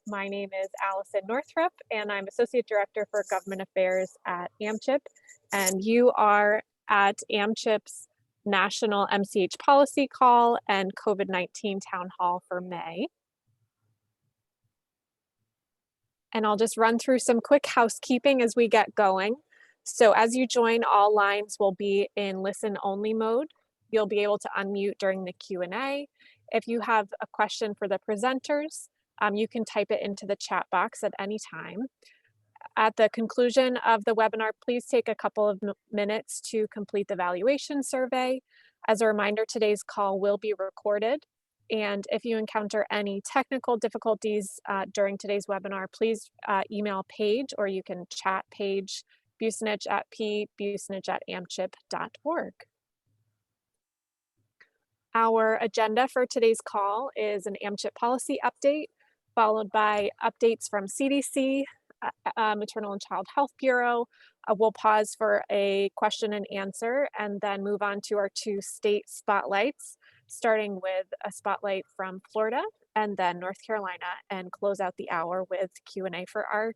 My name is Allison Northrup, and I'm Associate Director for Government Affairs at AMCHP. And you are at AMCHP's National MCH Policy Call and COVID-19 Town Hall for May. And I'll just run through some quick housekeeping as we get going. So as you join, all lines will be in listen-only mode. You'll be able to unmute during the Q&A. If you have a question for the presenters, you can type it into the chat box at any time. At the conclusion of the webinar, please take a couple of minutes to complete the evaluation survey. As a reminder, today's call will be recorded. And if you encounter any technical difficulties during today's webinar, please email Paige, or you can chat Paige Busenich at pbusenich@amchip.org. Our agenda for today's call is an AMCHP policy update, followed by updates from CDC, Maternal and Child Health Bureau. We'll pause for a question and answer, and then move on to our two state spotlights, starting with a spotlight from Florida and then North Carolina, and close out the hour with Q&A for our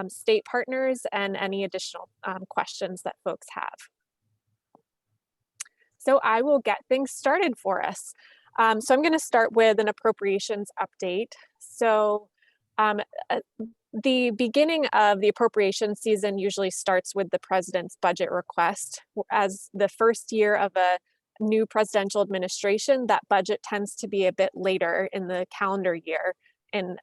state partners and any additional questions that folks have. So I will get things started for us. So I'm going to start with an appropriations update. So the beginning of the appropriation season usually starts with the president's budget request. As the first year of a new presidential administration, that budget tends to be a bit later in the calendar year. In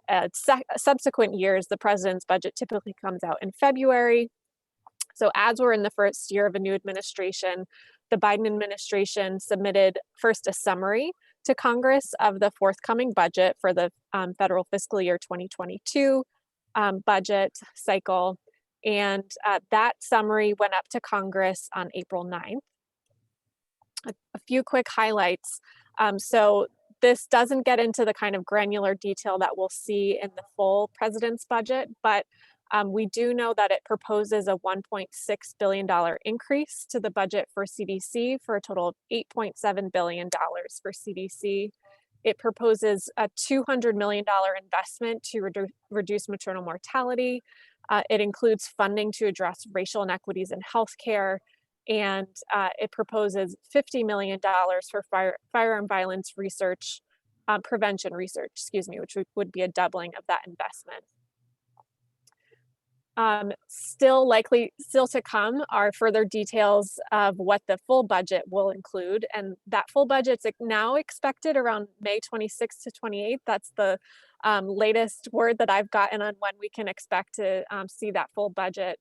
subsequent years, the president's budget typically comes out in February. So as we're in the first year of a new administration, the Biden administration submitted first a summary to Congress of the forthcoming budget for the federal fiscal year 2022 budget cycle. And that summary went up to Congress on April 9th. A few quick highlights. So this doesn't get into the kind of granular detail that we'll see in the full president's budget, but we do know that it proposes a $1.6 billion increase to the budget for CDC for a total of $8.7 billion for CDC. It proposes a $200 million investment to reduce maternal mortality. It includes funding to address racial inequities in healthcare, and it proposes $50 million for firearm violence research, prevention research, which would be a doubling of that investment. Still to come are further details of what the full budget will include, and that full budget's now expected around May 26th to 28th. That's the latest word that I've gotten on when we can expect to see that full budget.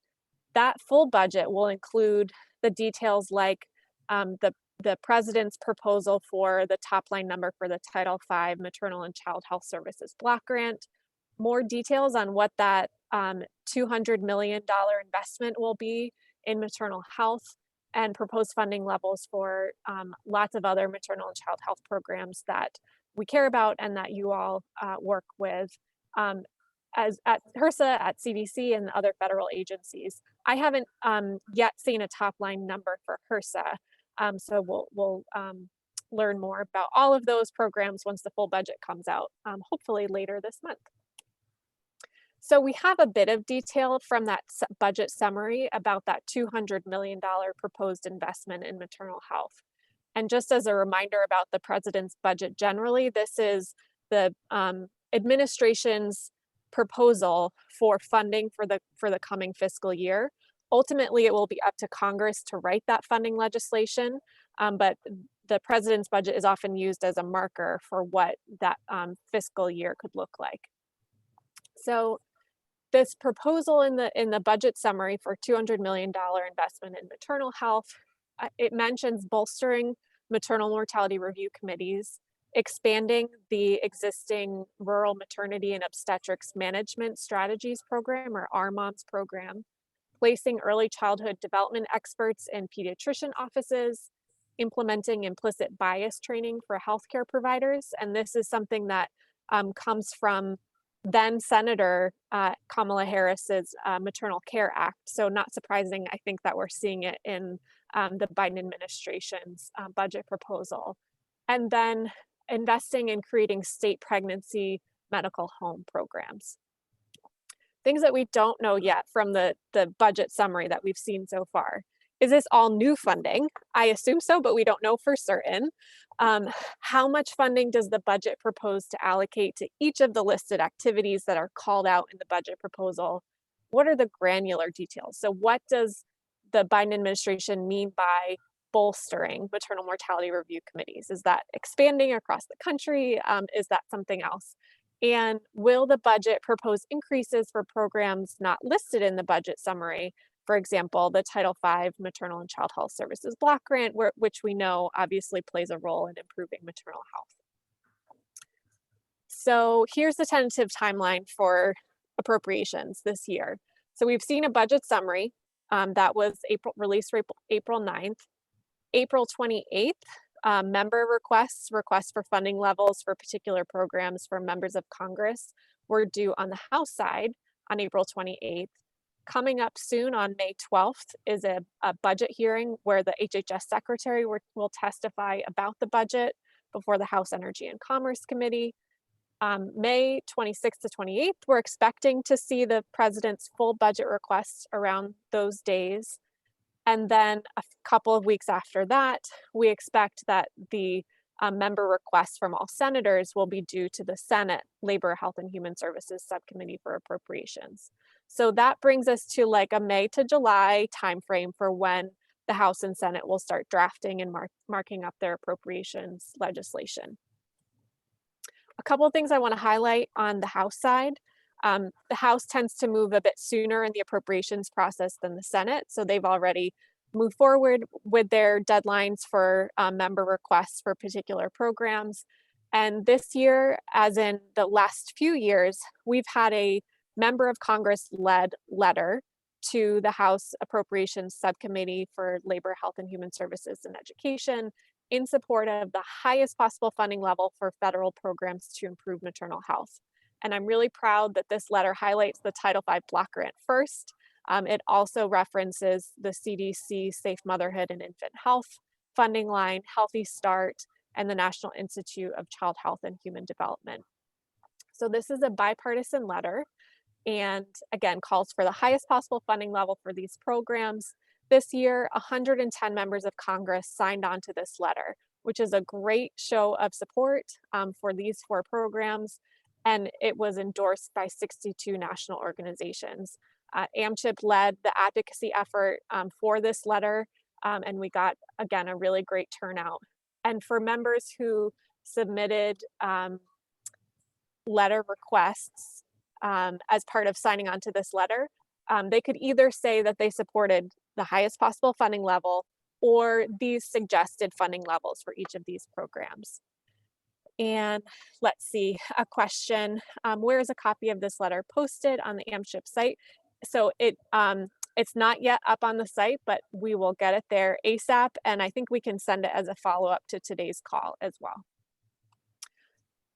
That full budget will include the details like the president's proposal for the top line number for the Title V Maternal and Child Health Services Block Grant, more details on what that $200 million investment will be in maternal health, and proposed funding levels for lots of other maternal and child health programs that we care about and that you all work with as at HRSA, at CDC, and other federal agencies. I haven't yet seen a top line number for HRSA, so we'll learn more about all of those programs once the full budget comes out, hopefully later this month. So we have a bit of detail from that budget summary about that $200 million proposed investment in maternal health. And just as a reminder about the president's budget generally, this is the administration's proposal for funding for the coming fiscal year. Ultimately, it will be up to Congress to write that funding legislation, but the president's budget is often used as a marker for what that fiscal year could look like. So this proposal in the budget summary for $200 million investment in maternal health, it mentions bolstering maternal mortality review committees, expanding the existing Rural Maternity and Obstetrics Management Strategies Program, or RMOMS program, placing early childhood development experts in pediatrician offices, implementing implicit bias training for healthcare providers. And this is something that comes from then Senator Kamala Harris's Maternal Care Act. So not surprising, I think, that we're seeing it in the Biden administration's budget proposal. And then investing in creating state pregnancy medical home programs. Things that we don't know yet from the budget summary that we've seen so far. Is this all new funding? I assume so, but we don't know for certain. How much funding does the budget propose to allocate to each of the listed activities that are called out in the budget proposal? What are the granular details? So what does the Biden administration mean by bolstering maternal mortality review committees? Is that expanding across the country? Is that something else? And will the budget propose increases for programs not listed in the budget summary? For example, the Title V Maternal and Child Health Services Block Grant, which we know obviously plays a role in improving maternal health. So here's the tentative timeline for appropriations this year. So we've seen a budget summary that was released April 9th. April 28th, member requests for funding levels for particular programs for members of Congress were due on the House side on April 28th. Coming up soon on May 12th is a budget hearing where the HHS secretary will testify about the budget before the House Energy and Commerce Committee. May 26th to 28th, we're expecting to see the president's full budget requests around those days. And then a couple of weeks after that, we expect that the member requests from all senators will be due to the Senate Labor, Health, and Human Services Subcommittee for Appropriations. So that brings us to like a May to July timeframe for when the House and Senate will start drafting and marking up their appropriations legislation. A couple of things I want to highlight on the House side. The House tends to move a bit sooner in the appropriations process than the Senate, so they've already moved forward with their deadlines for member requests for particular programs. And this year, as in the last few years, we've had a member of Congress-led letter to the House Appropriations Subcommittee for Labor, Health, and Human Services and Education in support of the highest possible funding level for federal programs to improve maternal health. And I'm really proud that this letter highlights the Title V Block Grant first. It also references the CDC Safe Motherhood and Infant Health funding line, Healthy Start, and the National Institute of Child Health and Human Development. So this is a bipartisan letter and again calls for the highest possible funding level for these programs. This year, 110 members of Congress signed on to this letter, which is a great show of support for these 4 programs. And it was endorsed by 62 national organizations. AMCHP led the advocacy effort for this letter, and we got, again, a really great turnout. And for members who submitted letter requests as part of signing on to this letter, they could either say that they supported the highest possible funding level or these suggested funding levels for each of these programs. And let's see, a question, where is a copy of this letter posted on the AMCHP site? So it's not yet up on the site, but we will get it there ASAP, and I think we can send it as a follow-up to today's call as well.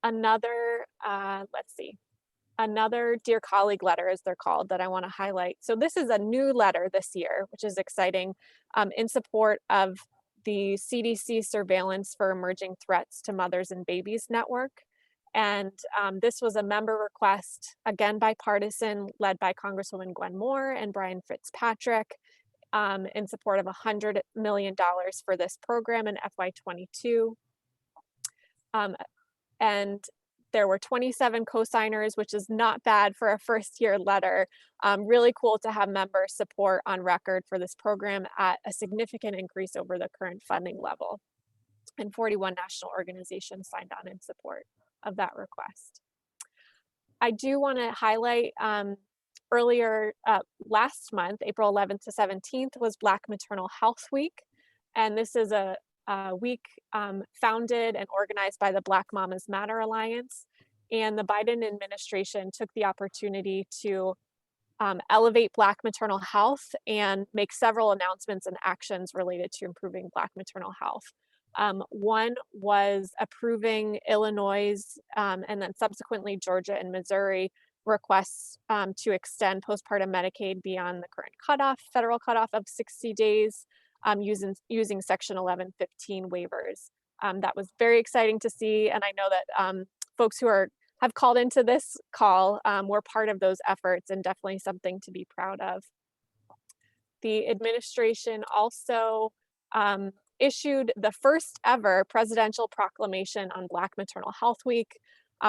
Another, let's see, another Dear Colleague letter, as they're called, that I want to highlight. So this is a new letter this year, which is exciting, in support of the CDC Surveillance for Emerging Threats to Mothers and Babies Network. And this was a member request, again bipartisan, led by Congresswoman Gwen Moore and Brian Fitzpatrick, in support of $100 million for this program in FY22. And there were 27 co-signers, which is not bad for a first-year letter. Really cool to have member support on record for this program at a significant increase over the current funding level. And 41 national organizations signed on in support of that request. I do want to highlight earlier last month, April 11th to 17th, was Black Maternal Health Week. And this is a week founded and organized by the Black Mamas Matter Alliance. And the Biden administration took the opportunity to elevate Black maternal health and make several announcements and actions related to improving Black maternal health. One was approving Illinois and then subsequently Georgia and Missouri requests to extend postpartum Medicaid beyond the current federal cutoff of 60 days using Section 1115 waivers. That was very exciting to see, and I know that folks who are have called into this call. We're part of those efforts and definitely something to be proud of. The administration also issued the first ever presidential proclamation on Black Maternal Health Week,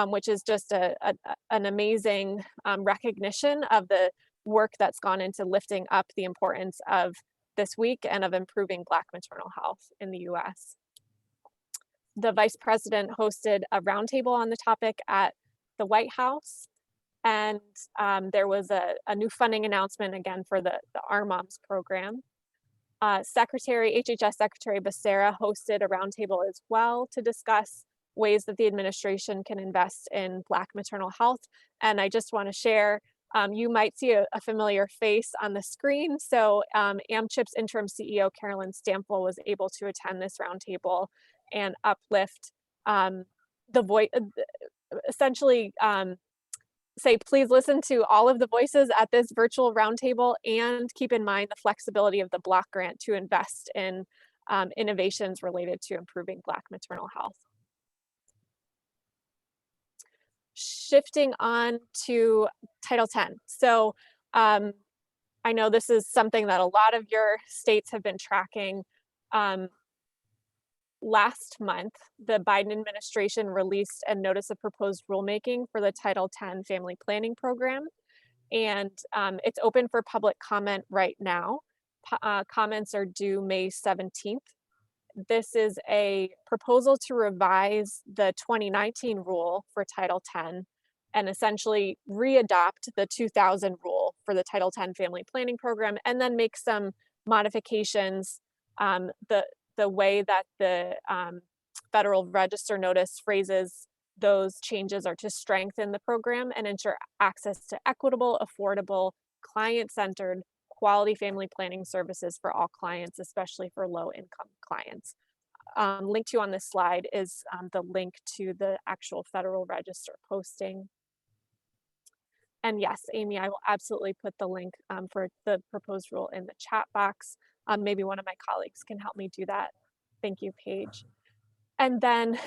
which is just an amazing recognition of the work that's gone into lifting up the importance of this week and of improving Black maternal health in the US. The Vice President hosted a roundtable on the topic at the White House, and there was a new funding announcement again for the Our Moms program. HHS Secretary Becerra hosted a roundtable as well to discuss ways that the administration can invest in Black maternal health. And I just want to share, you might see a familiar face on the screen. So AMCHP's interim CEO, Carolyn Stample, was able to attend this roundtable and uplift the voice, essentially say, please listen to all of the voices at this virtual roundtable and keep in mind the flexibility of the block grant to invest in innovations related to improving Black maternal health. Shifting on to Title X. So I know this is something that a lot of your states have been tracking. Last month, the Biden administration released a notice of proposed rulemaking for the Title X family planning program, and it's open for public comment right now. Comments are due May 17th. This is a proposal to revise the 2019 rule for Title X and essentially readopt the 2000 rule for the Title X family planning program, and then make some modifications. The way that the Federal Register notice phrases those changes are to strengthen the program and ensure access to equitable, affordable, client-centered, quality family planning services for all clients, especially for low-income clients. Linked to on this slide is the link to the actual Federal Register posting. And yes, Amy, I will absolutely put the link for the proposed rule in the chat box. Maybe one of my colleagues can help me do that. Thank you, Paige. And then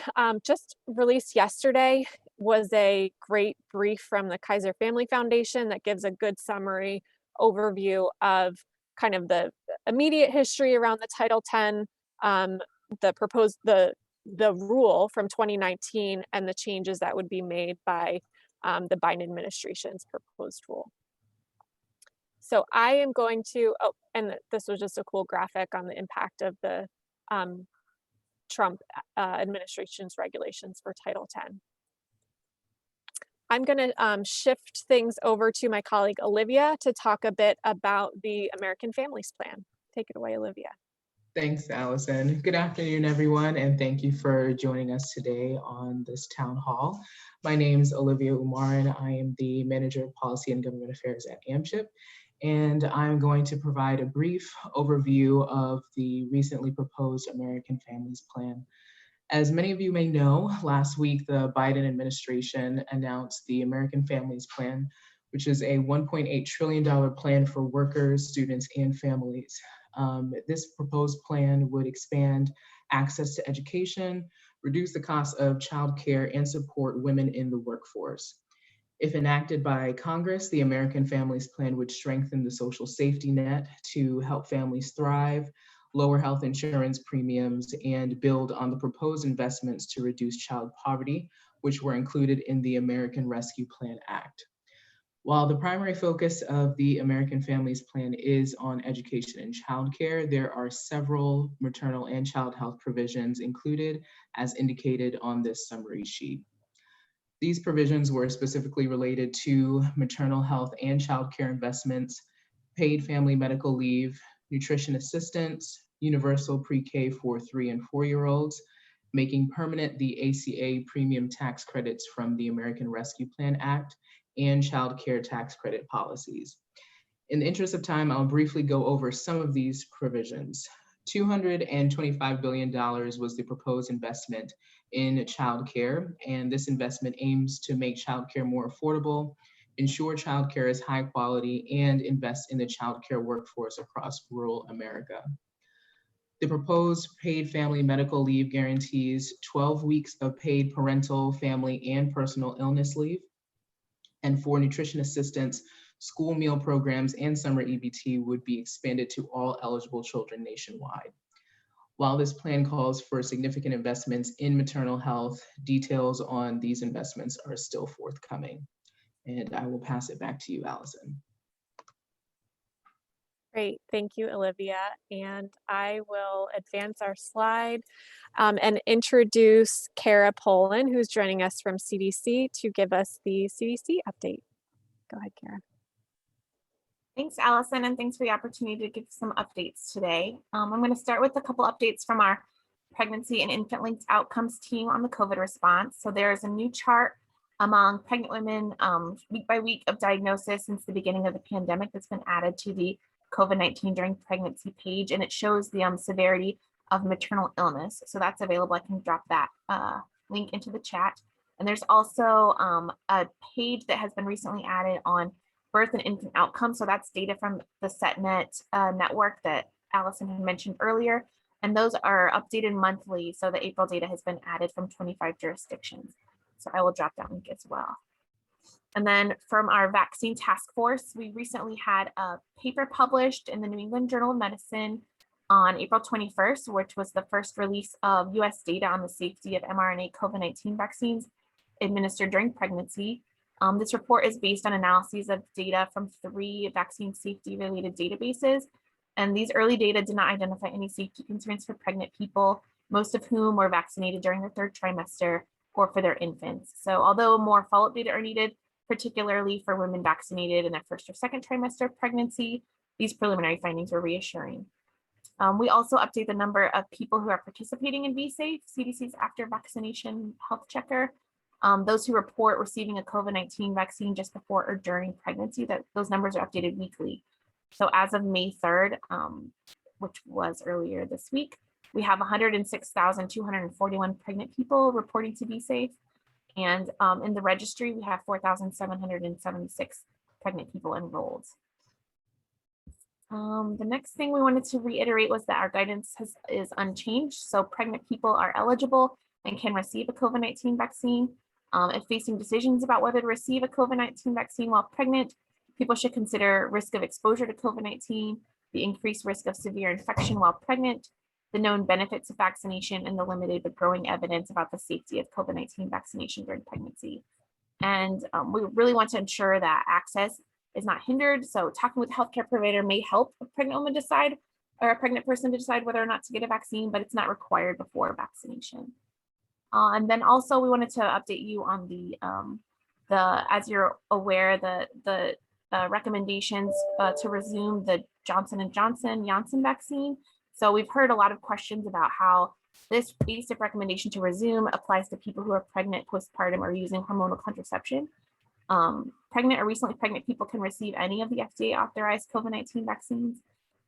just released yesterday was a great brief from the Kaiser Family Foundation that gives a good summary overview of kind of the immediate history around the Title X, the rule from 2019, and the changes that would be made by the Biden administration's proposed rule. So I am going to, oh, and this was just a cool graphic on the impact of the Trump administration's regulations for Title X. I'm going to shift things over to my colleague Olivia to talk a bit about the American Families Plan. Take it away, Olivia. Thanks, Allison. Good afternoon, everyone, and thank you for joining us today on this town hall. My name is Olivia Umaran. I am the Manager of Policy and Government Affairs at AMCHP, and I'm going to provide a brief overview of the recently proposed American Families Plan. As many of you may know, last week the Biden administration announced the American Families Plan, which is a $1.8 trillion plan for workers, students, and families. This proposed plan would expand access to education, reduce the cost of childcare, and support women in the workforce. If enacted by Congress, the American Families Plan would strengthen the social safety net to help families thrive, lower health insurance premiums, and build on the proposed investments to reduce child poverty, which were included in the American Rescue Plan Act. While the primary focus of the American Families Plan is on education and childcare, there are several maternal and child health provisions included as indicated on this summary sheet. These provisions were specifically related to maternal health and childcare investments, paid family medical leave, nutrition assistance, universal pre-K for 3 and 4-year-olds, making permanent the ACA premium tax credits from the American Rescue Plan Act, and child care tax credit policies. In the interest of time, I'll briefly go over some of these provisions. $225 billion was the proposed investment in child care, and this investment aims to make child care more affordable, ensure child care is high quality, and invest in the child care workforce across rural America. The proposed paid family medical leave guarantees 12 weeks of paid parental, family, and personal illness leave. And for nutrition assistance, school meal programs and summer EBT would be expanded to all eligible children nationwide. While this plan calls for significant investments in maternal health, details on these investments are still forthcoming. And I will pass it back to you, Allison. Great, thank you, Olivia. And I will advance our slide and introduce Kara Poland, who's joining us from CDC to give us the CDC update. Go ahead, Kara. Thanks, Allison, and thanks for the opportunity to give some updates today. I'm going to start with a couple updates from our pregnancy and infant-linked outcomes team on the COVID response. So there's a new chart among pregnant women week by week of diagnosis since the beginning of the pandemic that's been added to the COVID-19 during pregnancy page, and it shows the severity of maternal illness. So that's available. I can drop that link into the chat. And there's also a page that has been recently added on birth and infant outcomes. So that's data from the SetNet network that Allison had mentioned earlier. And those are updated monthly. So the April data has been added from 25 jurisdictions. So I will drop that link as well. And then from our vaccine task force, we recently had a paper published in the New England Journal of Medicine on April 21st, which was the first release of US data on the safety of mRNA COVID-19 vaccines administered during pregnancy. This report is based on analyses of data from 3 vaccine safety related databases. And these early data did not identify any safety concerns for pregnant people, most of whom were vaccinated during the 3rd trimester or for their infants. So although more follow-up data are needed, particularly for women vaccinated in their 1st or 2nd trimester of pregnancy, these preliminary findings were reassuring. We also update the number of people who are participating in BSafe, CDC's after vaccination health checker. Those who report receiving a COVID-19 vaccine just before or during pregnancy, those numbers are updated weekly. So as of May 3rd, which was earlier this week, we have 106,241 pregnant people reporting to BSafe. And in the registry, we have 4,776 pregnant people enrolled. The next thing we wanted to reiterate was that our guidance is unchanged. So pregnant people are eligible and can receive a COVID-19 vaccine. If facing decisions about whether to receive a COVID-19 vaccine while pregnant, people should consider risk of exposure to COVID-19, the increased risk of severe infection while pregnant, the known benefits of vaccination, and the limited but growing evidence about the safety of COVID-19 vaccination during pregnancy. And we really want to ensure that access is not hindered. So talking with a healthcare provider may help a pregnant woman decide, or a pregnant person to decide whether or not to get a vaccine, but it's not required before vaccination. And then also we wanted to update you on the as you're aware, the recommendations to resume the Johnson & Johnson Janssen vaccine. So we've heard a lot of questions about how this basic recommendation to resume applies to people who are pregnant, postpartum, or using hormonal contraception. Pregnant or recently pregnant people can receive any of the FDA authorized COVID-19 vaccines.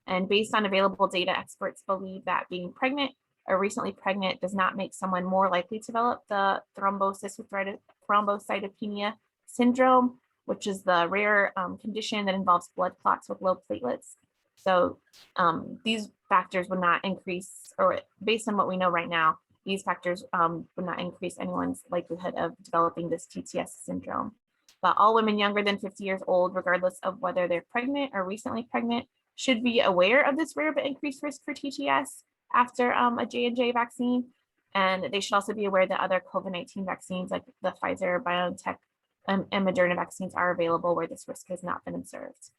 And based on available data, experts believe that being pregnant or recently pregnant does not make someone more likely to develop the thrombocytopenia syndrome, which is the rare condition that involves blood clots with low platelets. So these factors would not increase, or based on what we know right now, these factors would not increase anyone's likelihood of developing this TTS syndrome. But all women younger than 50 years old, regardless of whether they're pregnant or recently pregnant, should be aware of this rare but increased risk for TTS after a J&J vaccine. And they should also be aware that other COVID-19 vaccines like the Pfizer, BioNTech, and Moderna vaccines are available where this risk has not been observed.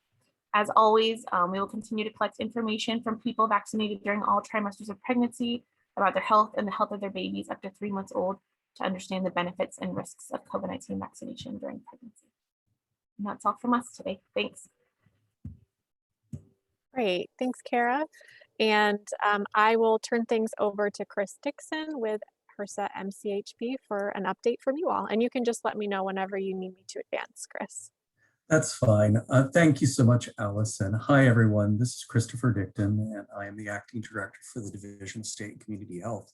As always, we will continue to collect information from people vaccinated during all trimesters of pregnancy about their health and the health of their babies up to 3 months old to understand the benefits and risks of COVID-19 vaccination during pregnancy. And that's all from us today. Thanks. Great, thanks, Kara. And I will turn things over to Chris Dixon with HRSA MCHB for an update from you all. And you can just let me know whenever you need me to advance, Chris. That's fine. Thank you so much, Allison. Hi, everyone. This is Christopher Dicton, and I am the Acting Director for the Division of State and Community Health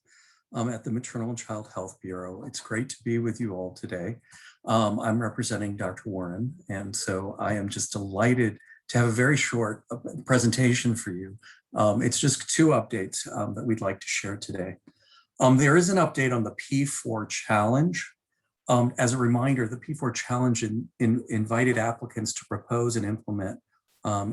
at the Maternal and Child Health Bureau. It's great to be with you all today. I'm representing Dr. Warren, and so I am just delighted to have a very short presentation for you It's just two updates that we'd like to share today. There is an update on the P4 challenge. As a reminder, the P4 challenge invited applicants to propose and implement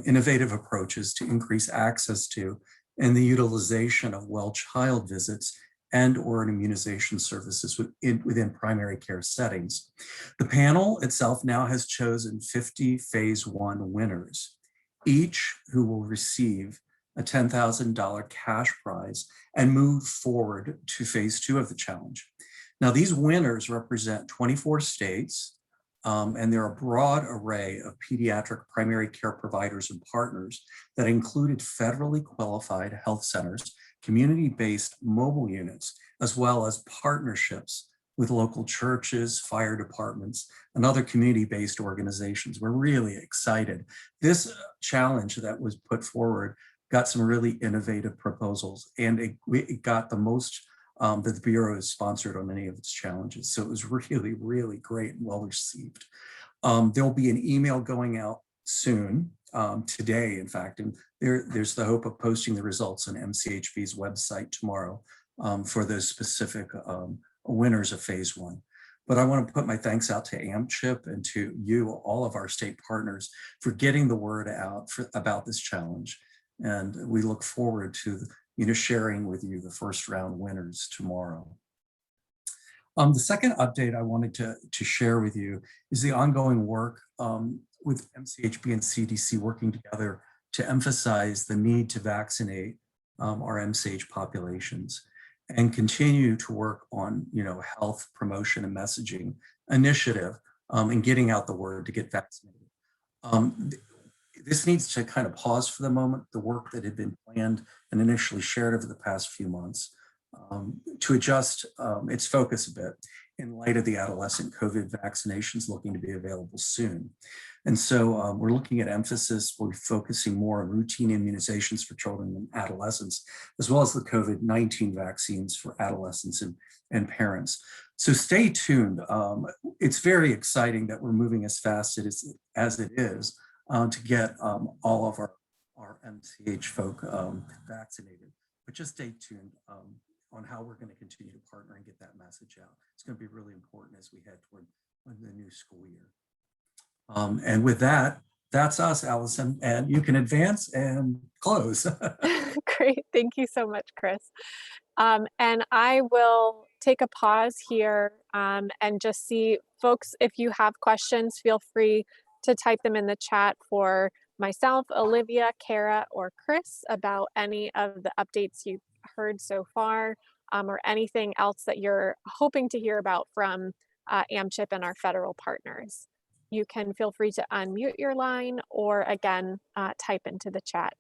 innovative approaches to increase access to and the utilization of well child visits and or immunization services within primary care settings. The panel itself now has chosen 50 phase 1 winners, each who will receive a $10,000 cash prize and move forward to phase 2 of the challenge. Now, these winners represent 24 states, and they're a broad array of pediatric primary care providers and partners that included federally qualified health centers, community-based mobile units, as well as partnerships with local churches, fire departments, and other community-based organizations. We're really excited. This challenge that was put forward got some really innovative proposals, and it got the most that the Bureau has sponsored on any of its challenges. So it was really, really great and well received. There'll be an email going out soon, today, in fact, and there's the hope of posting the results on MCHB's website tomorrow for those specific winners of phase 1. But I want to put my thanks out to AMCHP and to you, all of our state partners, for getting the word out about this challenge. And we look forward to sharing with you the first round winners tomorrow. The second update I wanted to share with you is the ongoing work with MCHB and CDC working together to emphasize the need to vaccinate our MCH populations and continue to work on health promotion and messaging initiative and getting out the word to get vaccinated. This needs to kind of pause for the moment, the work that had been planned and initially shared over the past few months, to adjust its focus a bit in light of the adolescent COVID vaccinations looking to be available soon. And so we're looking at emphasis, we're focusing more on routine immunizations for children and adolescents, as well as the COVID-19 vaccines for adolescents and parents. So stay tuned. It's very exciting that we're moving as fast as it is to get all of our MCH folk vaccinated. But just stay tuned on how we're going to continue to partner and get that message out. It's going to be really important as we head toward the new school year. And with that, that's us, Allison, and you can advance and close. Great, thank you so much, Chris. And I will take a pause here and just see, folks, if you have questions, feel free to type them in the chat for myself, Olivia, Kara, or Chris about any of the updates you've heard so far, or anything else that you're hoping to hear about from AMCHP and our federal partners. You can feel free to unmute your line or again, type into the chat.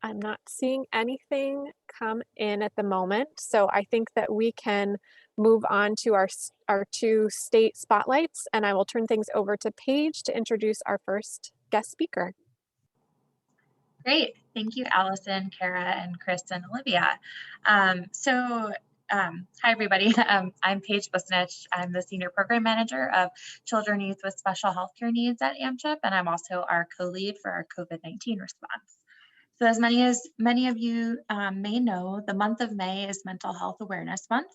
I'm not seeing anything come in at the moment, so I think that we can move on to our two state spotlights, and I will turn things over to Paige to introduce our first guest speaker. Great, thank you, Allison, Kara, and Chris, and Olivia. Hi, everybody. I'm Paige Busnich. I'm the Senior Program Manager of Children and Youth with Special Healthcare Needs at AMCHP, and I'm also our co-lead for our COVID-19 response. So as many of you may know, the month of May is Mental Health Awareness Month,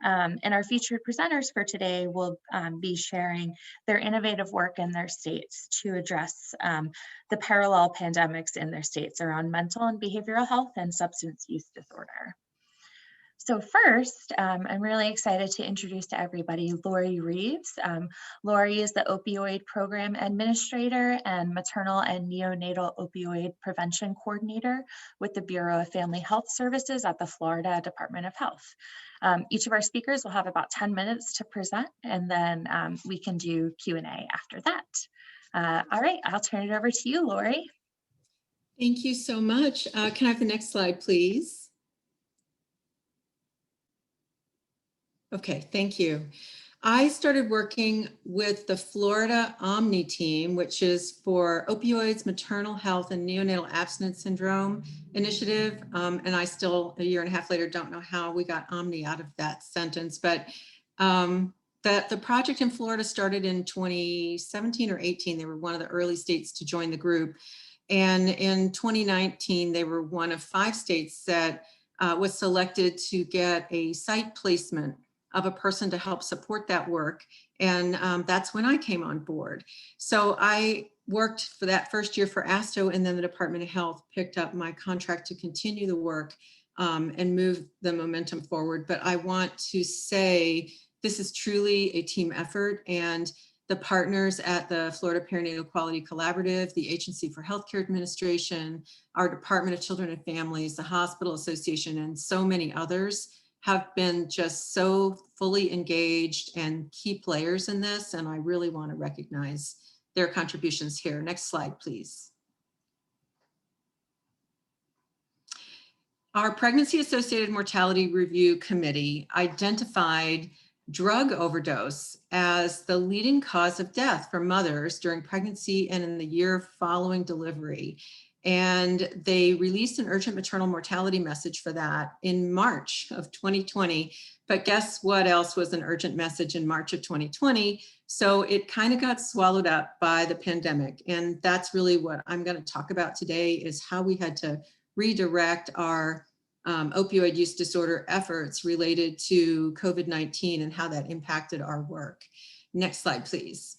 and our featured presenters for today will be sharing their innovative work in their states to address the parallel pandemics in their states around mental and behavioral health and substance use disorder. So first, I'm really excited to introduce to everybody Lori Reeves. Lori is the Opioid Program Administrator and Maternal and Neonatal Opioid Prevention Coordinator with the Bureau of Family Health Services at the Florida Department of Health. Each of our speakers will have about 10 minutes to present, and then we can do Q&A after that. All right, I'll turn it over to you, Lori. Thank you so much. Can I have the next slide, please? Okay, thank you. I started working with the Florida OMNI team, which is for opioids, maternal health, and neonatal abstinence syndrome initiative. And I still, a year and a half later, don't know how we got OMNI out of that sentence. But the project in Florida started in 2017 or 18. They were one of the early states to join the group. And in 2019, they were one of 5 states that was selected to get a site placement of a person to help support that work. And that's when I came on board. So I worked for that first year for ASTO, and then the Department of Health picked up my contract to continue the work and move the momentum forward. But I want to say this is truly a team effort, and the partners at the Florida Perinatal Quality Collaborative, the Agency for Healthcare Administration, our Department of Children and Families, the Hospital Association, and so many others have been just so fully engaged and key players in this. And I really want to recognize their contributions here. Next slide, please. Our Pregnancy-Associated Mortality Review Committee identified drug overdose as the leading cause of death for mothers during pregnancy and in the year following delivery. And they released an urgent maternal mortality message for that in March of 2020. But guess what else was an urgent message in March of 2020? So it kind of got swallowed up by the pandemic. And that's really what I'm going to talk about today, is how we had to redirect our opioid use disorder efforts related to COVID-19 and how that impacted our work. Next slide, please.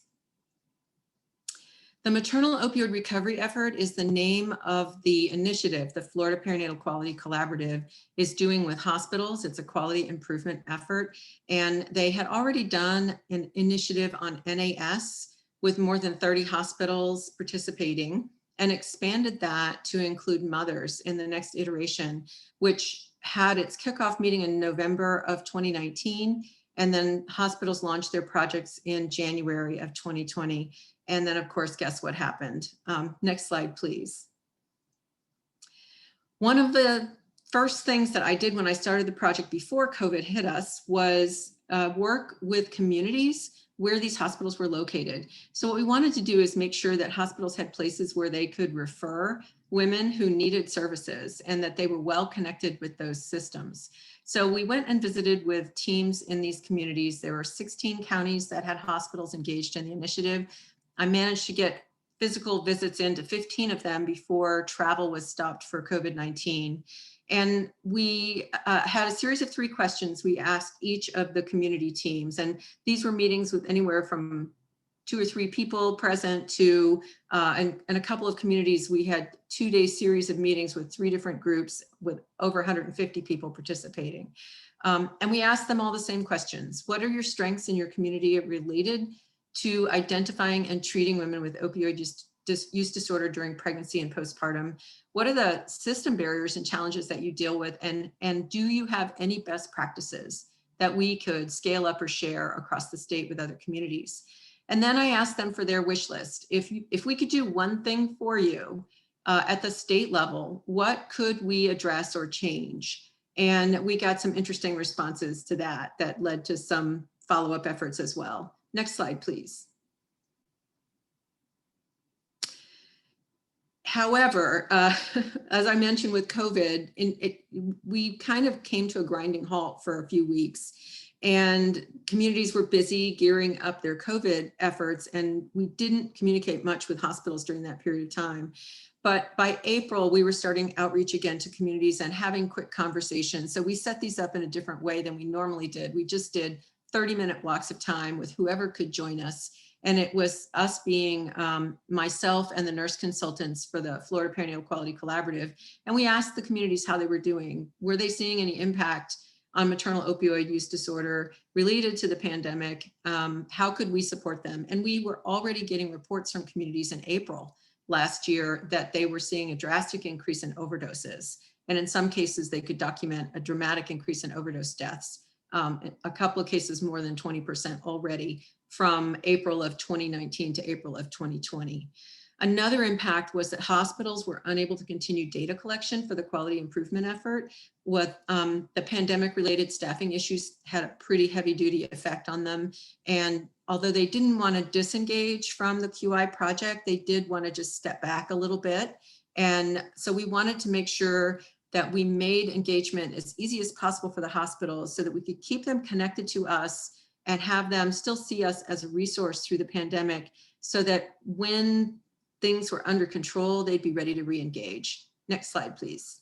The Maternal Opioid Recovery Effort is the name of the initiative the Florida Perinatal Quality Collaborative is doing with hospitals. It's a quality improvement effort. And they had already done an initiative on NAS with more than 30 hospitals participating, and expanded that to include mothers in the next iteration, which had its kickoff meeting in November of 2019. And then hospitals launched their projects in January of 2020. And then, of course, guess what happened? Next slide, please. One of the first things that I did when I started the project before COVID hit us was work with communities where these hospitals were located. So what we wanted to do is make sure that hospitals had places where they could refer women who needed services and that they were well connected with those systems. So we went and visited with teams in these communities. There were 16 counties that had hospitals engaged in the initiative. I managed to get physical visits into 15 of them before travel was stopped for COVID-19. And we had a series of 3 questions we asked each of the community teams. And these were meetings with anywhere from 2 or 3 people present to, and a couple of communities, we had 2-day series of meetings with 3 different groups with over 150 people participating. And we asked them all the same questions. What are your strengths in your community related to identifying and treating women with opioid use disorder during pregnancy and postpartum? What are the system barriers and challenges that you deal with? And do you have any best practices that we could scale up or share across the state with other communities? And then I asked them for their wish list. If we could do one thing for you at the state level, what could we address or change? And we got some interesting responses to that led to some follow-up efforts as well. Next slide, please. However, as I mentioned with COVID, we kind of came to a grinding halt for a few weeks, and communities were busy gearing up their COVID efforts, and we didn't communicate much with hospitals during that period of time. But by April, we were starting outreach again to communities and having quick conversations. So we set these up in a different way than we normally did. We just did 30-minute blocks of time with whoever could join us. And it was us being myself and the nurse consultants for the Florida Perinatal Quality Collaborative. And we asked the communities how they were doing. Were they seeing any impact on maternal opioid use disorder related to the pandemic? How could we support them? And we were already getting reports from communities in April last year that they were seeing a drastic increase in overdoses. And in some cases, they could document a dramatic increase in overdose deaths. A couple of cases more than 20% already from April of 2019 to April of 2020. Another impact was that hospitals were unable to continue data collection for the quality improvement effort. What the pandemic related staffing issues had a pretty heavy duty effect on them. And although they didn't want to disengage from the QI project, they did want to just step back a little bit. And so we wanted to make sure that we made engagement as easy as possible for the hospitals so that we could keep them connected to us and have them still see us as a resource through the pandemic, so that when things were under control, they'd be ready to re-engage. Next slide, please.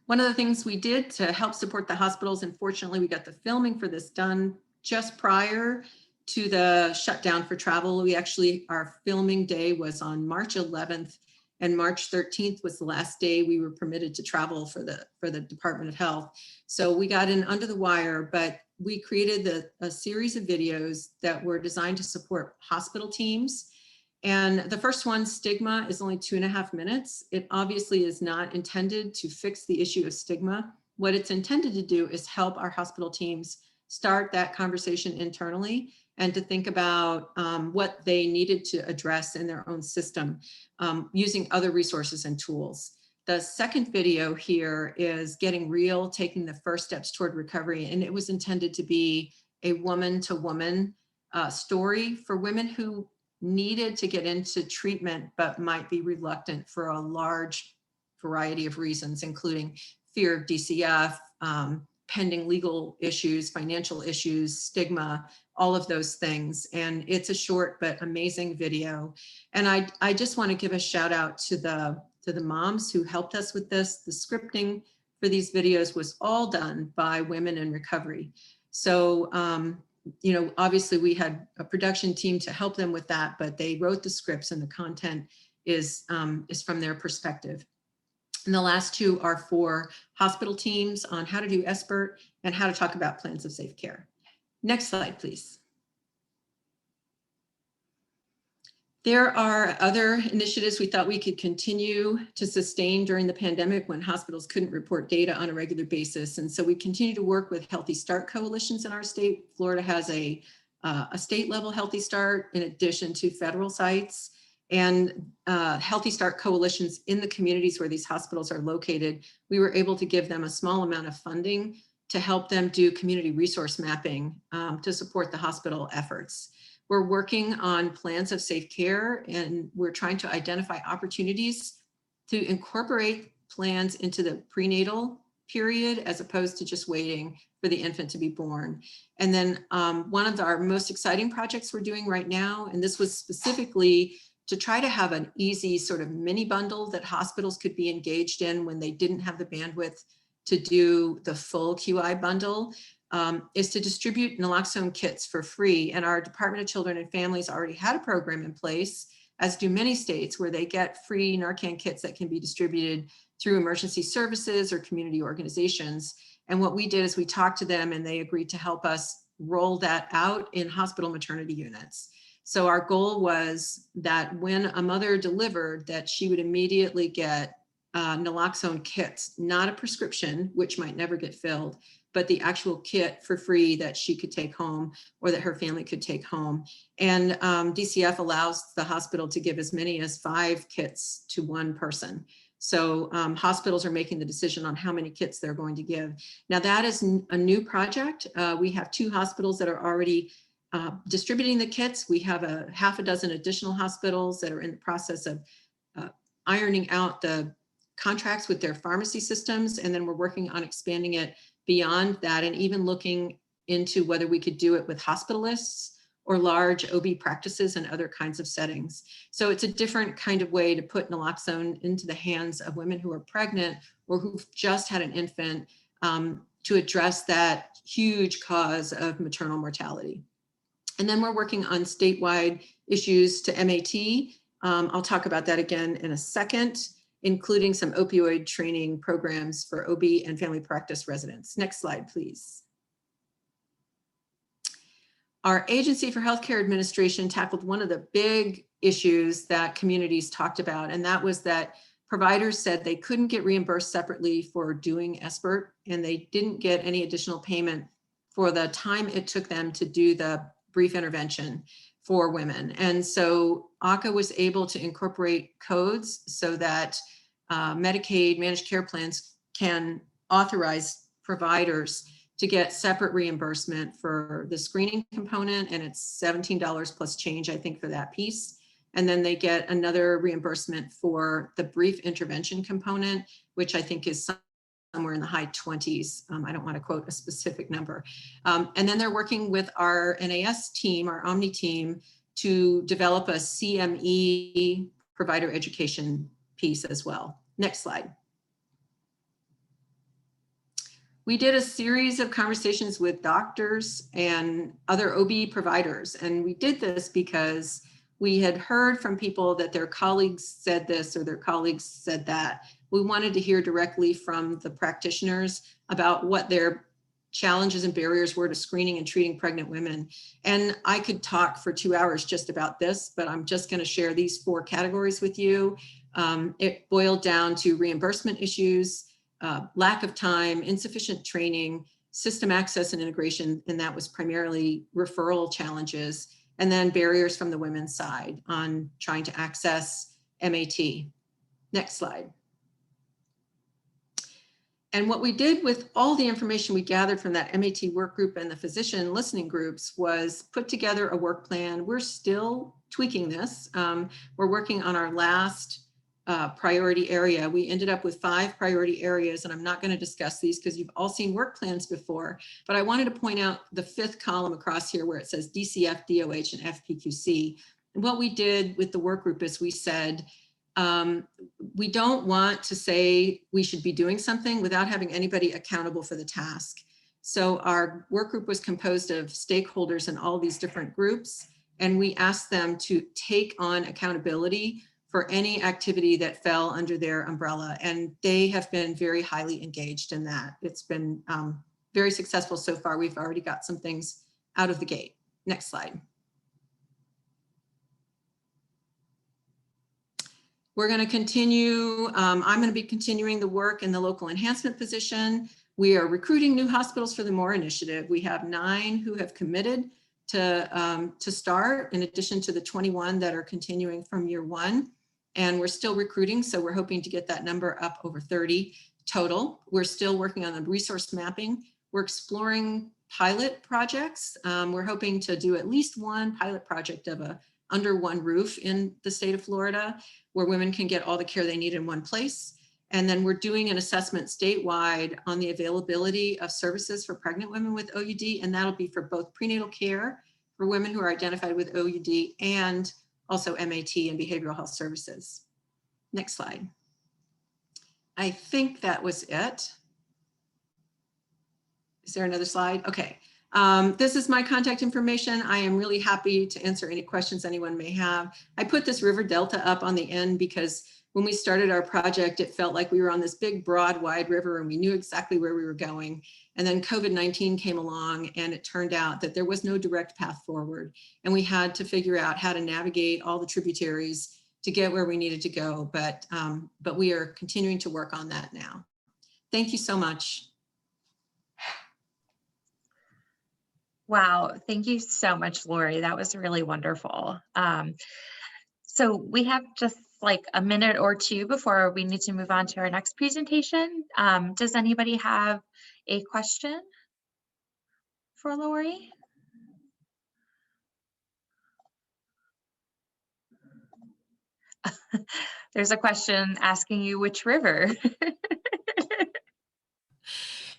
One of the things we did to help support the hospitals, and fortunately we got the filming for this done just prior to the shutdown for travel. Our filming day was on March 11th, and March 13th was the last day we were permitted to travel for the Department of Health. So we got in under the wire, but we created a series of videos that were designed to support hospital teams. And the first one, Stigma, is only 2.5 minutes. It obviously is not intended to fix the issue of stigma. What it's intended to do is help our hospital teams start that conversation internally and to think about what they needed to address in their own system using other resources and tools. The second video here is Getting Real, Taking the First Steps Toward Recovery. And it was intended to be a woman-to-woman story for women who needed to get into treatment, but might be reluctant for a large variety of reasons, including fear of DCF, pending legal issues, financial issues, stigma, all of those things. And it's a short but amazing video. And I just want to give a shout out to the moms who helped us with this. The scripting for these videos was all done by women in recovery. So, you know, obviously we had a production team to help them with that, but they wrote the scripts and the content is from their perspective. And the last two are for hospital teams on how to do SBIRT and how to talk about plans of safe care. Next slide, please. There are other initiatives we thought we could continue to sustain during the pandemic when hospitals couldn't report data on a regular basis. And so we continue to work with Healthy Start coalitions in our state. Florida has a state level Healthy Start in addition to federal sites. And Healthy Start coalitions in the communities where these hospitals are located, we were able to give them a small amount of funding to help them do community resource mapping to support the hospital efforts. We're working on plans of safe care, and we're trying to identify opportunities to incorporate plans into the prenatal period as opposed to just waiting for the infant to be born. And then one of our most exciting projects we're doing right now, and this was specifically to try to have an easy sort of mini bundle that hospitals could be engaged in when they didn't have the bandwidth to do the full QI bundle, is to distribute naloxone kits for free. And our Department of Children and Families already had a program in place, as do many states, where they get free Narcan kits that can be distributed through emergency services or community organizations. And what we did is we talked to them and they agreed to help us roll that out in hospital maternity units. So our goal was that when a mother delivered, that she would immediately get naloxone kits, not a prescription, which might never get filled, but the actual kit for free that she could take home or that her family could take home. And DCF allows the hospital to give as many as 5 kits to one person. So hospitals are making the decision on how many kits they're going to give. Now that is a new project. We have 2 hospitals that are already distributing the kits. We have a half a dozen additional hospitals that are in the process of ironing out the contracts with their pharmacy systems. And then we're working on expanding it beyond that and even looking into whether we could do it with hospitalists or large OB practices and other kinds of settings. So it's a different kind of way to put naloxone into the hands of women who are pregnant or who've just had an infant to address that huge cause of maternal mortality. And then we're working on statewide issues to MAT. I'll talk about that again in a second, including some opioid training programs for OB and family practice residents. Next slide, please. Our Agency for Healthcare Administration tackled one of the big issues that communities talked about, and that was that providers said they couldn't get reimbursed separately for doing SBIRT, and they didn't get any additional payment for the time it took them to do the brief intervention for women. And so ACA was able to incorporate codes so that Medicaid managed care plans can authorize providers to get separate reimbursement for the screening component, and it's $17 plus change, I think, for that piece. And then they get another reimbursement for the brief intervention component, which I think is somewhere in the high 20s. I don't want to quote a specific number. And then they're working with our NAS team, our OMNI team, to develop a CME provider education piece as well. Next slide. We did a series of conversations with doctors and other OB providers. And we did this because we had heard from people that their colleagues said this or their colleagues said that. We wanted to hear directly from the practitioners about what their challenges and barriers were to screening and treating pregnant women. And I could talk for 2 hours just about this, but I'm just going to share these 4 categories with you. It boiled down to reimbursement issues, lack of time, insufficient training, system access and integration, and that was primarily referral challenges, and then barriers from the women's side on trying to access MAT. Next slide. And what we did with all the information we gathered from that MAT work group and the physician listening groups was put together a work plan. We're still tweaking this. We're working on our last priority area. We ended up with 5 priority areas, and I'm not going to discuss these because you've all seen work plans before, but I wanted to point out the 5th column across here where it says DCF, DOH, and FPQC. And what we did with the work group is we said, we don't want to say we should be doing something without having anybody accountable for the task. So our work group was composed of stakeholders in all these different groups, and we asked them to take on accountability for any activity that fell under their umbrella. And they have been very highly engaged in that. It's been very successful so far. We've already got some things out of the gate. Next slide. We're going to continue. I'm going to be continuing the work in the local enhancement position. We are recruiting new hospitals for the MORE initiative. We have 9 who have committed to start, in addition to the 21 that are continuing from year 1. And we're still recruiting, so we're hoping to get that number up over 30 total. We're still working on the resource mapping. We're exploring pilot projects. We're hoping to do at least 1 pilot project of a under 1 roof in the state of Florida, where women can get all the care they need in one place. And then we're doing an assessment statewide on the availability of services for pregnant women with OUD, and that'll be for both prenatal care for women who are identified with OUD and also MAT and behavioral health services. Next slide. I think that was it. Is there another slide? Okay. This is my contact information. I am really happy to answer any questions anyone may have. I put this River Delta up on the end because when we started our project, it felt like we were on this big, broad, wide river and we knew exactly where we were going. And then COVID-19 came along and it turned out that there was no direct path forward. And we had to figure out how to navigate all the tributaries to get where we needed to go. But we are continuing to work on that now. Thank you so much. Wow, thank you so much, Lori. That was really wonderful. So we have just like a minute or 2 before we need to move on to our next presentation. Does anybody have a question for Lori? There's a question asking you which river.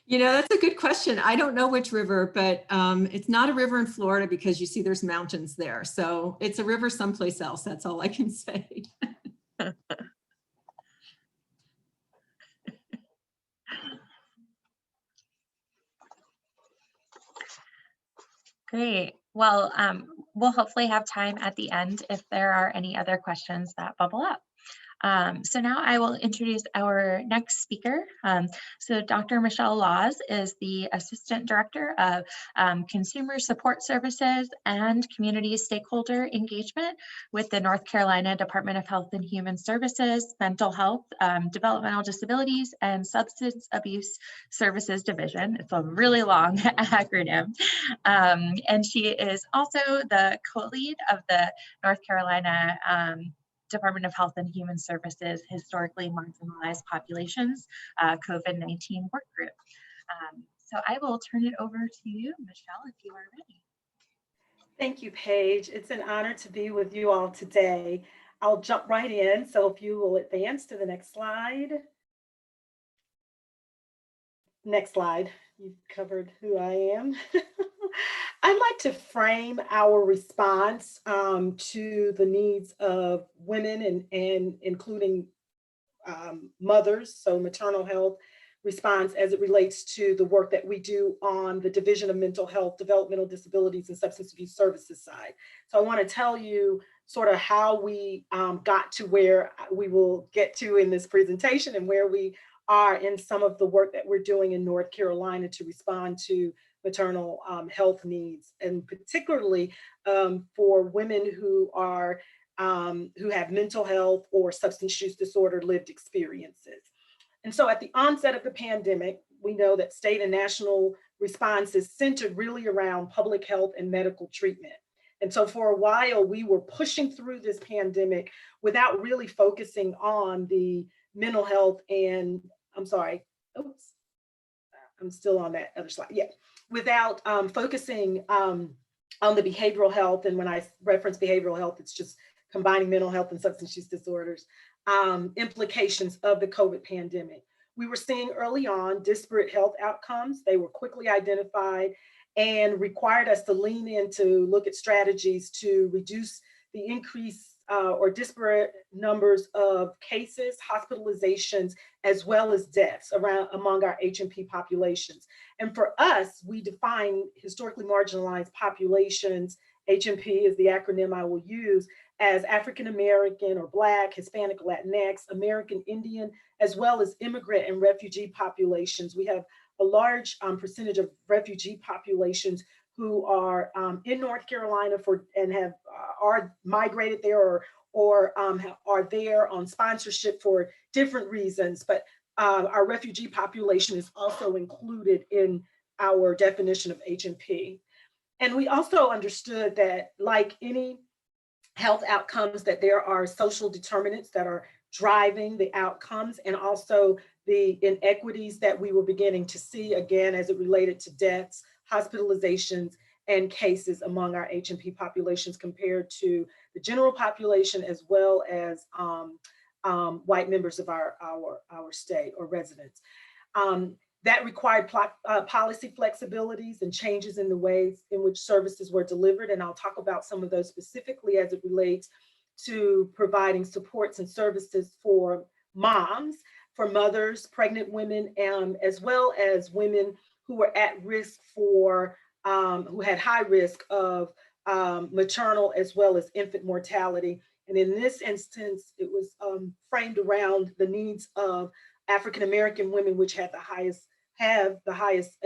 You know, that's a good question. I don't know which river, but it's not a river in Florida because you see there's mountains there. So it's a river someplace else. That's all I can say. Great. Well, we'll hopefully have time at the end if there are any other questions that bubble up. So now I will introduce our next speaker. So Dr. Michelle Laws is the Assistant Director of Consumer Support Services and Community Stakeholder Engagement with the North Carolina Department of Health and Human Services, Mental Health, Developmental Disabilities, and Substance Abuse Services Division. It's a really long acronym. And she is also the co-lead of the North Carolina Department of Health and Human Services Historically Marginalized Populations COVID-19 work group. So I will turn it over to you, Michelle, if you are ready. Thank you, Paige. It's an honor to be with you all today. I'll jump right in. So if you will advance to the next slide. Next slide. You've covered who I am. I'd like to frame our response to the needs of women and including mothers, so maternal health response as it relates to the work that we do on the Division of Mental Health, Developmental Disabilities, and Substance Abuse Services side. So I want to tell you sort of how we got to where we will get to in this presentation and where we are in some of the work that we're doing in North Carolina to respond to maternal health needs, and particularly for women who are who have mental health or substance use disorder lived experiences. And so at the onset of the pandemic, we know that state and national responses centered really around public health and medical treatment. And so for a while, we were pushing through this pandemic without really focusing on the mental health and, I'm sorry, oops, I'm still on that other slide. Yeah, without focusing on the behavioral health. And when I reference behavioral health, it's just combining mental health and substance use disorders, implications of the COVID pandemic. We were seeing early on disparate health outcomes. They were quickly identified and required us to lean in to look at strategies to reduce the increase or disparate numbers of cases, hospitalizations, as well as deaths among our HMP populations. And for us, we define historically marginalized populations, HMP is the acronym I will use, as African American or Black, Hispanic, Latinx, American Indian, as well as immigrant and refugee populations. We have a large percentage of refugee populations who are in North Carolina and have are migrated there or are there on sponsorship for different reasons. But our refugee population is also included in our definition of HMP. And we also understood that, like any health outcomes, that there are social determinants that are driving the outcomes, and also the inequities that we were beginning to see, again, as it related to deaths, hospitalizations, and cases among our HMP populations compared to the general population, as well as white members of our state or residents. That required policy flexibilities and changes in the ways in which services were delivered. And I'll talk about some of those specifically as it relates to providing supports and services for moms, for mothers, pregnant women, as well as women who were at risk for, who had high risk of maternal as well as infant mortality. And in this instance, it was framed around the needs of African American women, which have the highest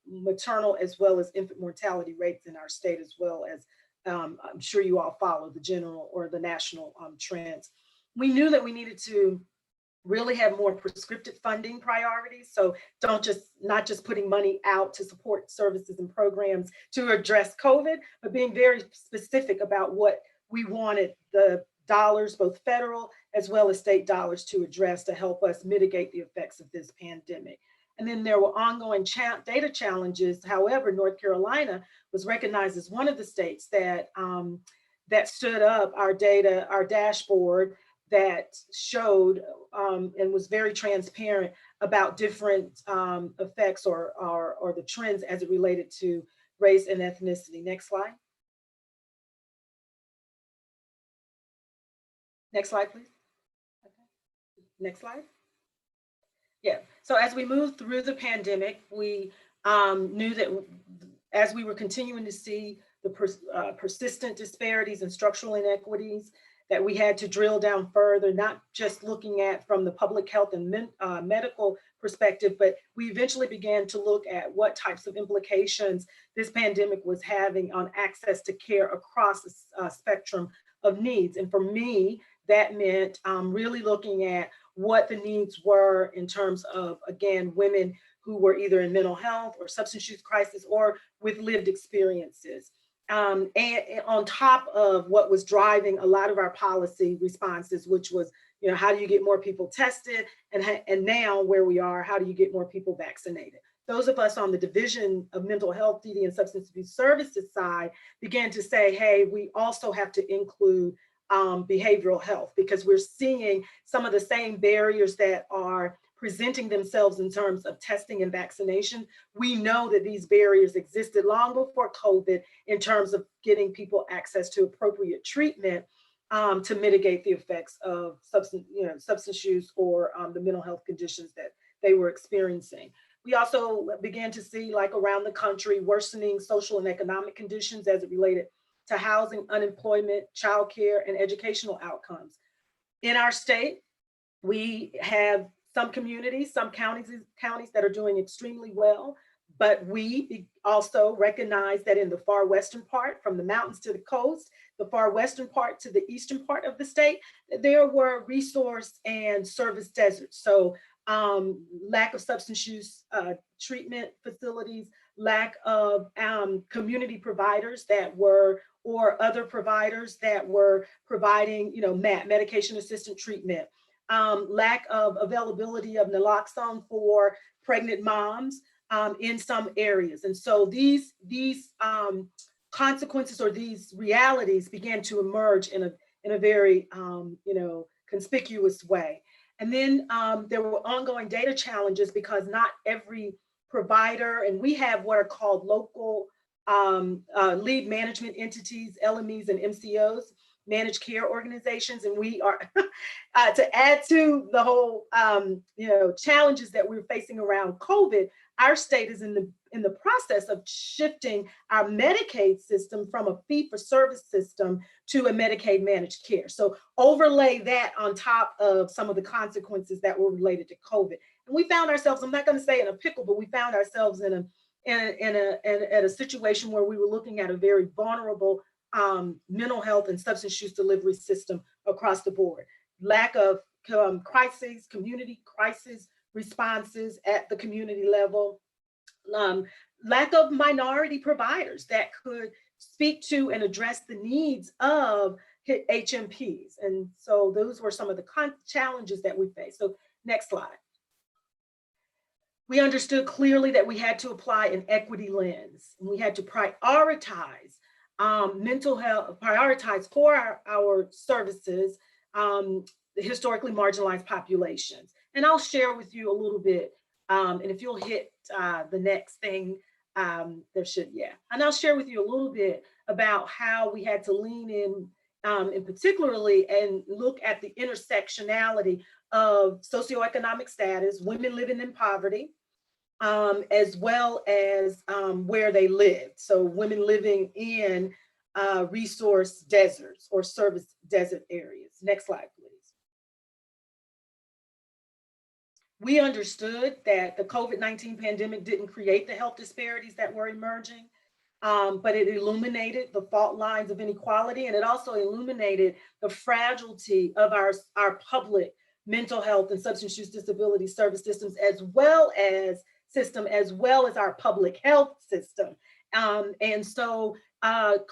maternal as well as infant mortality rates in our state, as well as I'm sure you all follow the general or the national trends. We knew that we needed to really have more prescriptive funding priorities. So not just putting money out to support services and programs to address COVID, but being very specific about what we wanted the dollars, both federal as well as state dollars, to address to help us mitigate the effects of this pandemic. And then there were ongoing data challenges. However, North Carolina was recognized as one of the states that that stood up our dashboard that showed and was very transparent about different effects or the trends as it related to race and ethnicity. Next slide. Next slide, please. Okay. Next slide. Yeah, so as we moved through the pandemic, we knew that as we were continuing to see the persistent disparities and structural inequities, that we had to drill down further, not just looking at from the public health and medical perspective, but we eventually began to look at what types of implications this pandemic was having on access to care across a spectrum of needs. And for me, that meant really looking at what the needs were in terms of, again, women who were either in mental health or substance use crisis or with lived experiences. And on top of what was driving a lot of our policy responses, which was, you know, how do you get more people tested? And now where we are, how do you get more people vaccinated? Those of us on the Division of Mental Health, PD, and Substance Abuse Services side began to say, hey, we also have to include behavioral health, because we're seeing some of the same barriers that are presenting themselves in terms of testing and vaccination. We know that these barriers existed long before COVID in terms of getting people access to appropriate treatment to mitigate the effects of substance use or the mental health conditions that they were experiencing. We also began to see, like around the country, worsening social and economic conditions as it related to housing, unemployment, childcare, and educational outcomes. In our state, we have some communities, some counties that are doing extremely well, but we also recognize that in the far western part, from the mountains to the coast, the far western part to the eastern part of the state, there were resource and service deserts. So lack of substance use treatment facilities, lack of community providers that were, or other providers that were providing, you know, medication assisted treatment, lack of availability of naloxone for pregnant moms in some areas. And so these consequences or these realities began to emerge in a very conspicuous way. And then there were ongoing data challenges because not every provider, and we have what are called local lead management entities, LMEs and MCOs, managed care organizations, and we are to add to the whole challenges that we're facing around COVID. Our state is in the process of shifting our Medicaid system from a fee-for-service system to a Medicaid managed care. So overlay that on top of some of the consequences that were related to COVID, and we found ourselves, I'm not going to say in a pickle, but we found ourselves in a situation where we were looking at a very vulnerable mental health and substance use delivery system across the board. Lack of crises, community crisis responses at the community level, lack of minority providers that could speak to and address the needs of HMPs. And so those were some of the challenges that we faced. So next slide. We understood clearly that we had to apply an equity lens, and we had to prioritize mental health, prioritize for our services, the historically marginalized populations. And I'll share with you a little bit, and if you'll hit the next thing, and I'll share with you a little bit about how we had to lean in, and particularly, and look at the intersectionality of socioeconomic status, women living in poverty, as well as where they lived. So women living in resource deserts or service desert areas. Next slide, please. We understood that the COVID-19 pandemic didn't create the health disparities that were emerging, but it illuminated the fault lines of inequality, and it also illuminated the fragility of our public mental health and substance use disability service systems, as well as our public health system. And so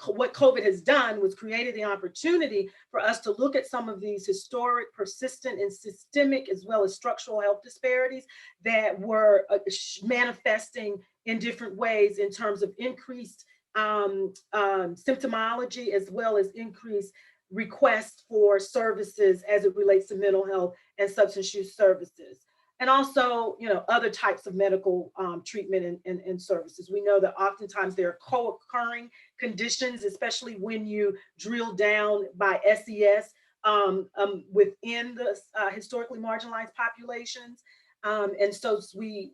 what COVID has done was created the opportunity for us to look at some of these historic, persistent, and systemic, as well as structural health disparities that were manifesting in different ways in terms of increased symptomology, as well as increased requests for services as it relates to mental health and substance use services. And also, other types of medical treatment and services. We know that oftentimes there are co-occurring conditions, especially when you drill down by SES within the historically marginalized populations. And so we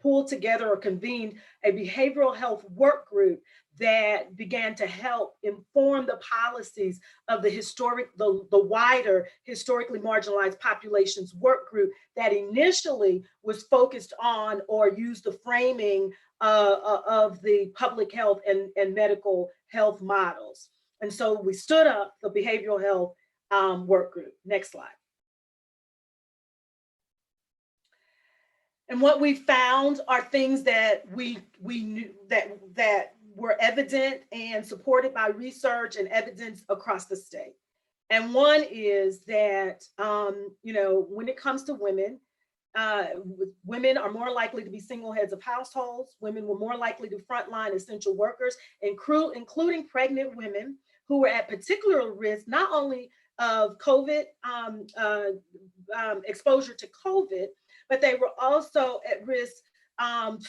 pulled together or convened a behavioral health work group that began to help inform the policies of the wider historically marginalized populations work group that initially was focused on or used the framing of the public health and medical health models. And so we stood up the behavioral health work group. Next slide. And what we found are things that we knew that were evident and supported by research and evidence across the state. And one is that, when it comes to women, women are more likely to be single heads of households. Women were more likely to frontline essential workers, including pregnant women who were at particular risk, not only of COVID, exposure to COVID, but they were also at risk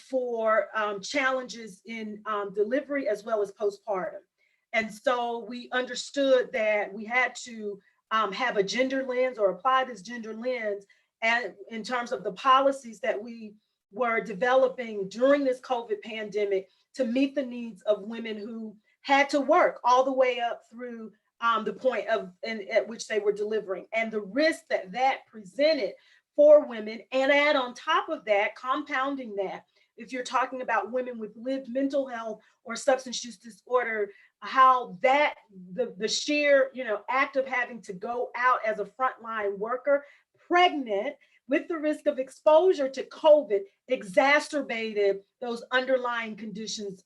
for challenges in delivery as well as postpartum. And so we understood that we had to have a gender lens or apply this gender lens and in terms of the policies that we were developing during this COVID pandemic to meet the needs of women who had to work all the way up through the point at which they were delivering, and the risk that presented for women. And add on top of that, compounding that, if you're talking about women with lived mental health or substance use disorder, how that the sheer act of having to go out as a frontline worker, pregnant, with the risk of exposure to COVID, exacerbated those underlying conditions,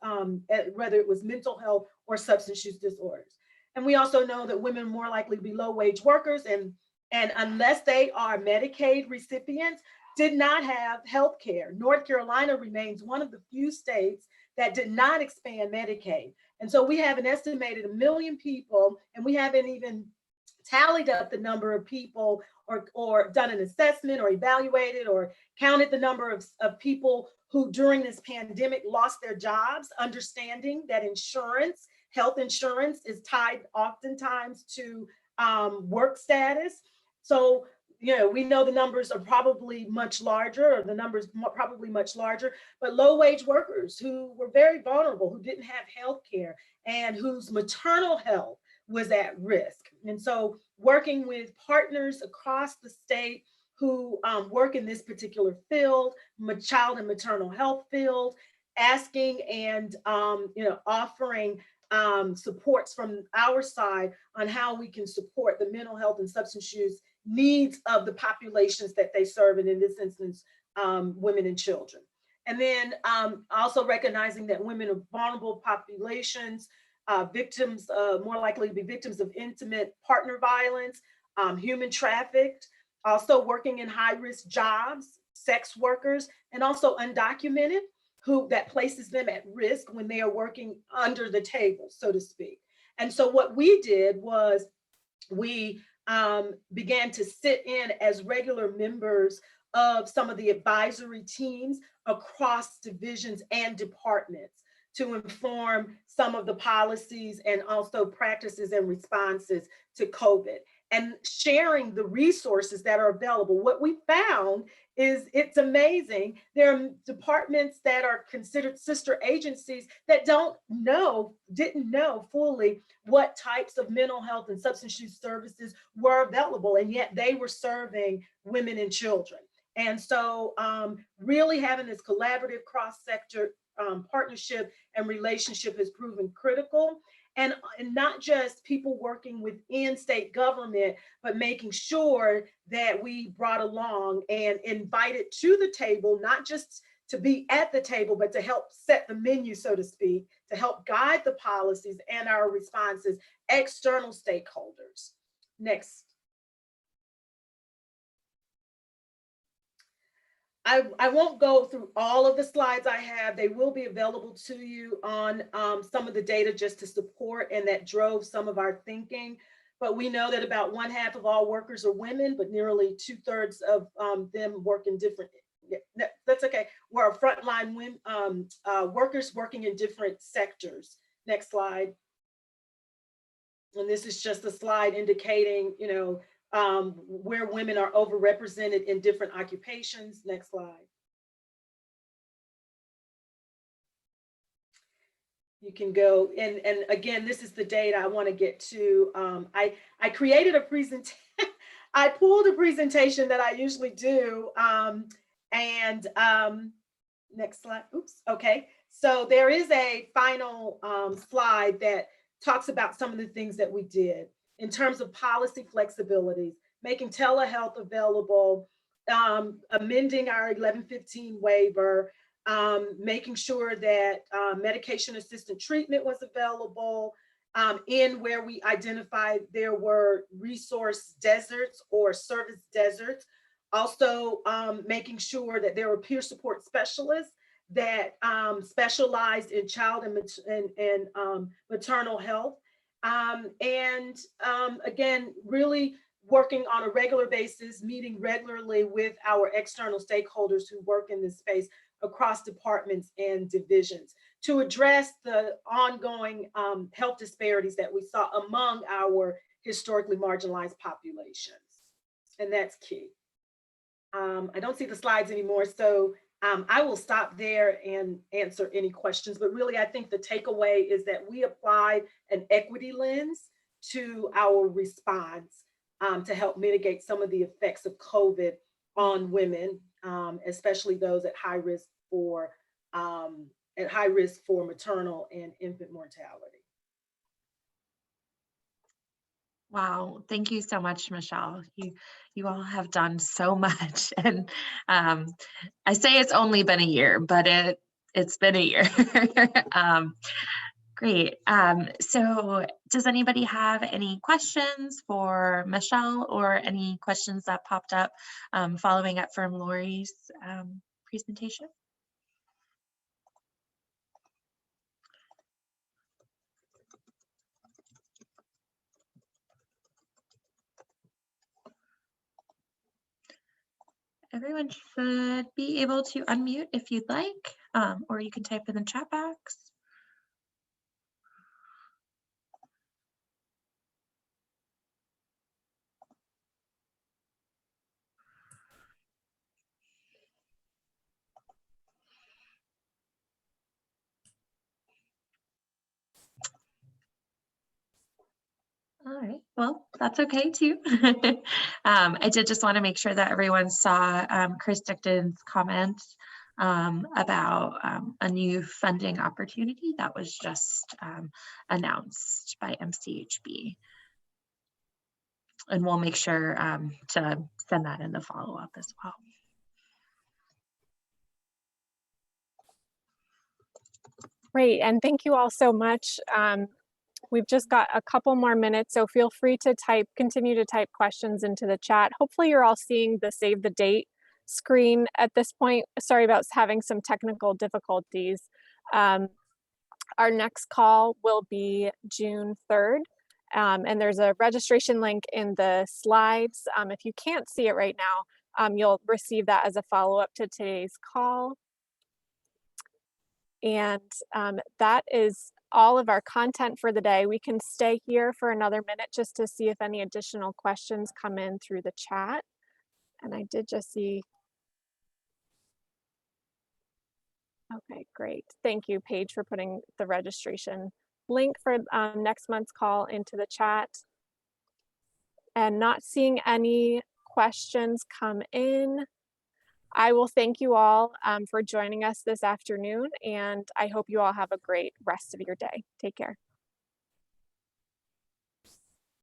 whether it was mental health or substance use disorders. And we also know that women are more likely to be low-wage workers, and unless they are Medicaid recipients, did not have health care. North Carolina remains one of the few states that did not expand Medicaid. And so we have an estimated 1 million people, and we haven't even tallied up the number of people or done an assessment or evaluated or counted the number of people who during this pandemic lost their jobs, understanding that insurance, health insurance, is tied oftentimes to work status. So, we know the numbers are probably much larger, or the numbers probably much larger, but low-wage workers who were very vulnerable, who didn't have health care, and whose maternal health was at risk. And so working with partners across the state who work in this particular field, child and maternal health field, asking and offering supports from our side on how we can support the mental health and substance use needs of the populations that they serve, and in this instance, women and children. And then also recognizing that women are vulnerable populations, victims, more likely to be victims of intimate partner violence, human trafficked, also working in high-risk jobs, sex workers, and also undocumented, that places them at risk when they are working under the table, so to speak. And so what we did was we began to sit in as regular members of some of the advisory teams across divisions and departments to inform some of the policies and also practices and responses to COVID, and sharing the resources that are available. What we found is, it's amazing. There are departments that are considered sister agencies that didn't know fully what types of mental health and substance use services were available, and yet they were serving women and children. And so really having this collaborative cross-sector partnership and relationship has proven critical. And not just people working within state government, but making sure that we brought along and invited to the table, not just to be at the table, but to help set the menu, so to speak, to help guide the policies and our responses, external stakeholders. Next. I won't go through all of the slides I have. They will be available to you on some of the data just to support, and that drove some of our thinking. But we know that about 1/2 of all workers are women, but nearly 2/3 of them work in different, that's okay, we're frontline women, workers working in different sectors. Next slide. And this is just a slide indicating, where women are overrepresented in different occupations. Next slide. You can go and again, this is the data I want to get to. I created a presentation. I pulled a presentation that I usually do. Next slide. Oops. Okay. So there is a final slide that talks about some of the things that we did in terms of policy flexibilities, making telehealth available, amending our 1115 waiver, making sure that medication assisted treatment was available in where we identified there were resource deserts or service deserts. Also making sure that there were peer support specialists that specialized in child and maternal health. Again, really working on a regular basis, meeting regularly with our external stakeholders who work in this space across departments and divisions to address the ongoing health disparities that we saw among our historically marginalized populations. And that's key. I don't see the slides anymore, so I will stop there and answer any questions. But really, I think the takeaway is that we applied an equity lens to our response to help mitigate some of the effects of COVID on women, especially those at high risk for maternal and infant mortality. Wow, thank you so much, Michelle. You all have done so much, and I say it's only been a year, but it's been a year. Great. So does anybody have any questions for Michelle or any questions that popped up following up from Lori's presentation? Everyone should be able to unmute if you'd like, or you can type in the chat box. All right, well, that's okay too. I did just want to make sure that everyone saw Chris Dickton's comment about a new funding opportunity that was just announced by MCHB. And we'll make sure to send that in the follow-up as well. Great, and thank you all so much. We've just got a couple more minutes, so feel free to continue to type questions into the chat. Hopefully you're all seeing the save the date screen at this point. Sorry about having some technical difficulties. Our next call will be June 3rd, and there's a registration link in the slides. If you can't see it right now, you'll receive that as a follow-up to today's call. And that is all of our content for the day. We can stay here for another minute just to see if any additional questions come in through the chat. And I did just see. Okay, great. Thank you, Paige, for putting the registration link for next month's call into the chat. And not seeing any questions come in. I will thank you all for joining us this afternoon, and I hope you all have a great rest of your day. Take care.